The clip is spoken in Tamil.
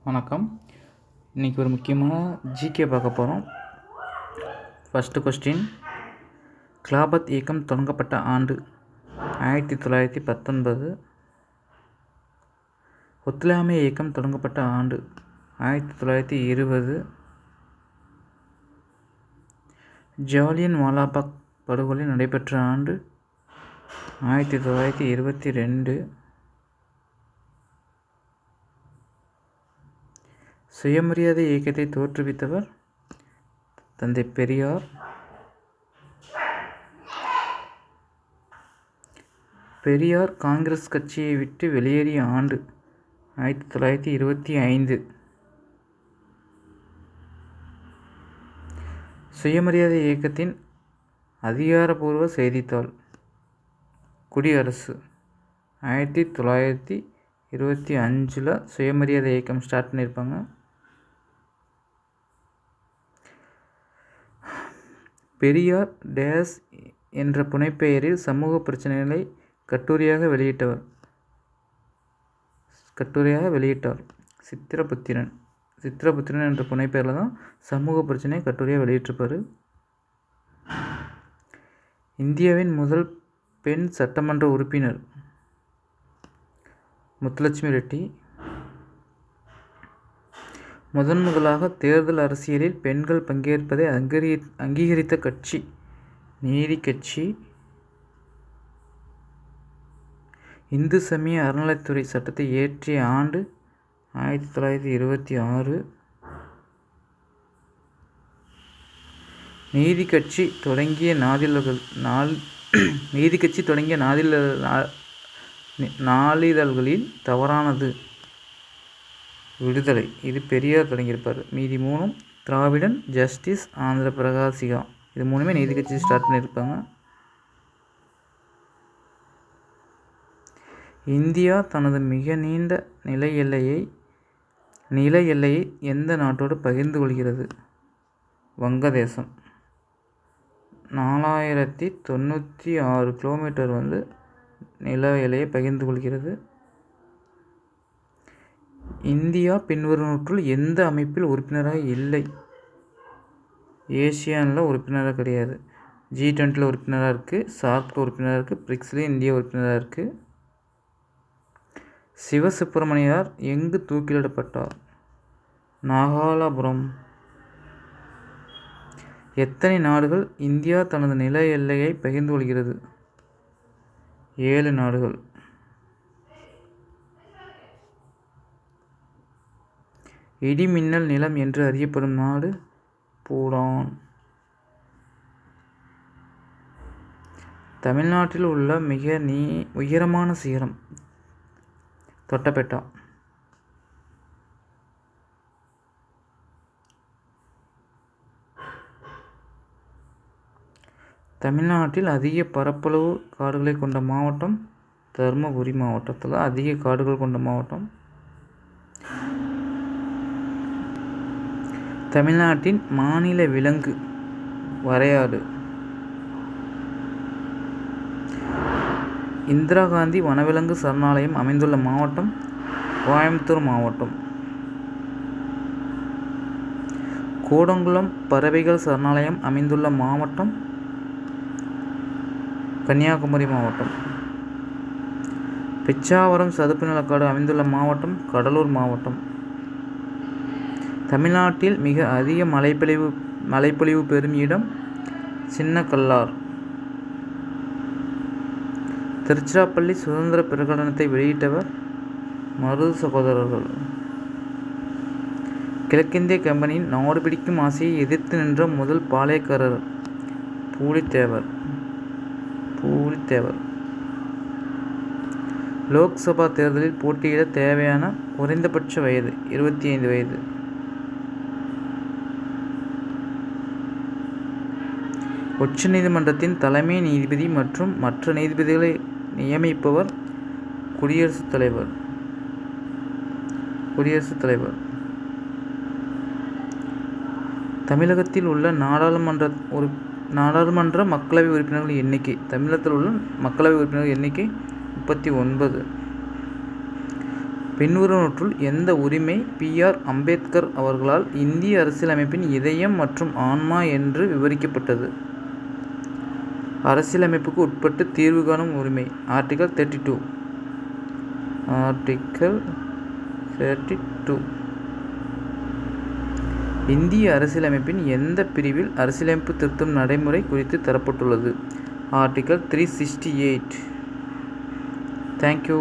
வணக்கம். இன்றைக்கி ஒரு முக்கியமான ஜிகே பார்க்க போகிறோம். ஃபஸ்ட்டு கொஸ்டின், கிலாபத் இயக்கம் தொடங்கப்பட்ட ஆண்டு 1919. ஒத்துழையாமை இயக்கம் தொடங்கப்பட்ட ஆண்டு 1920. ஜாலியன் வாலாபாக் படுகொலை நடைபெற்ற ஆண்டு 1922. சுயமரியாதை இயக்கத்தை தோற்றுவித்தவர் தந்தை பெரியார். பெரியார் காங்கிரஸ் கட்சியை விட்டு வெளியேறிய ஆண்டு 1925. சுயமரியாதை இயக்கத்தின் அதிகாரப்பூர்வ செய்தித்தாள் குடியரசு. 1925 சுயமரியாதை இயக்கம் ஸ்டார்ட் பண்ணியிருப்பாங்க. பெரியார் டேஸ் என்ற புனைப்பெயரில் சமூக பிரச்சனைகளை கட்டுரையாக வெளியிட்டார். சித்திரபுத்திரன் என்ற புனைப்பெயரில் தான் சமூக பிரச்சனையை கட்டுரையாக வெளியிட்டிருப்பார். இந்தியாவின் முதல் பெண் சட்டமன்ற உறுப்பினர் முத்துலட்சுமி ரெட்டி. முதலாக தேர்தல் அரசியலில் பெண்கள் பங்கேற்பதை அங்கீகரித்த கட்சி நீதி கட்சி. இந்து சமய அறநிலைத்துறை சட்டத்தை இயற்றிய ஆண்டு 1926. நீதி கட்சி தொடங்கிய நாளிதழ்களில் தவறானது விடுதலை, இது பெரியார் தொடங்கியிருப்பார். மீதி 3 திராவிடன், ஜஸ்டிஸ், ஆந்திர பிரகாசிகா, இது 3 நீதி கட்சி ஸ்டார்ட் பண்ணியிருப்பாங்க. இந்தியா தனது மிக நீண்ட நில எல்லையை எந்த நாட்டோடு பகிர்ந்து கொள்கிறது? வங்கதேசம். 4096 கிலோமீட்டர் நில எல்லையை பகிர்ந்து கொள்கிறது. இந்தியா பின்வருவனற்றுள் எந்த அமைப்பில் உறுப்பினராக இல்லை? ஏசியானில் உறுப்பினராக கிடையாது. G20 உறுப்பினராக இருக்குது, சார்க் உறுப்பினராக இருக்குது, பிரிக்ஸ்லேயும் இந்தியா உறுப்பினராக இருக்குது. சிவசுப்பிரமணியார் எங்கு தூக்கிலிடப்பட்டார்? நாகலாபுரம். எத்தனை நாடுகள் இந்தியா தனது நில எல்லையை பகிர்ந்து கொள்கிறது? 7 நாடுகள். இடிமின்னல் நிலம் என்று அறியப்படும் நாடு பூடான். தமிழ்நாட்டில் உள்ள மிக உயரமான சிகரம் தொட்டபெட்டா. தமிழ்நாட்டில் அதிக பரப்பளவு காடுகளை கொண்ட மாவட்டம் தருமபுரி. மாவட்டத்தில் அதிக காடுகள் கொண்ட மாவட்டம். தமிழ்நாட்டின் மாநில விலங்கு வரையாடு. இந்திரா காந்தி வனவிலங்கு சரணாலயம் அமைந்துள்ள மாவட்டம் கோயம்புத்தூர் மாவட்டம். கூடங்குளம் பறவைகள் சரணாலயம் அமைந்துள்ள மாவட்டம் கன்னியாகுமரி மாவட்டம். பிச்சாவரம் சதுப்பு நிலக்காடு அமைந்துள்ள மாவட்டம் கடலூர் மாவட்டம். தமிழ்நாட்டில் மிக அதிக மழைப்பொழிவு பெறும் இடம் சின்னக்கல்லார். திருச்சிராப்பள்ளி சுதந்திர பிரகடனத்தை வெளியிட்டவர் மருது சகோதரர்கள். கிழக்கிந்திய கம்பெனியின் நாடு பிடிக்கும் ஆசையை எதிர்த்து நின்ற முதல் பாளையக்காரர் பூலித்தேவர். லோக்சபா தேர்தலில் போட்டியிட தேவையான குறைந்தபட்ச வயது 25 வயது. உச்ச நீதிமன்றத்தின் தலைமை நீதிபதி மற்றும் மற்ற நீதிபதிகளை நியமிப்பவர் குடியரசுத் தலைவர். தமிழகத்தில் உள்ள நாடாளுமன்ற மக்களவை உறுப்பினர்கள் எண்ணிக்கை. தமிழகத்தில் உள்ள மக்களவை உறுப்பினர்கள் எண்ணிக்கை 39. பின்வருவனவற்றுள் எந்த உரிமை பி.ஆர். அம்பேத்கர் அவர்களால் இந்திய அரசியலமைப்பின் இதயம் மற்றும் ஆன்மா என்று விவரிக்கப்பட்டது? அரசியலமைப்புக்கு உட்பட்டு தீர்வு காணும் உரிமை. ஆர்டிகல் 32. ஆர்டிகல் 32. இந்திய அரசியலமைப்பின் எந்த பிரிவில் அரசியலமைப்பு திருத்தம் நடைமுறை குறித்து தரப்பட்டுள்ளது? ஆர்டிகல் 368. தேங்க்யூ.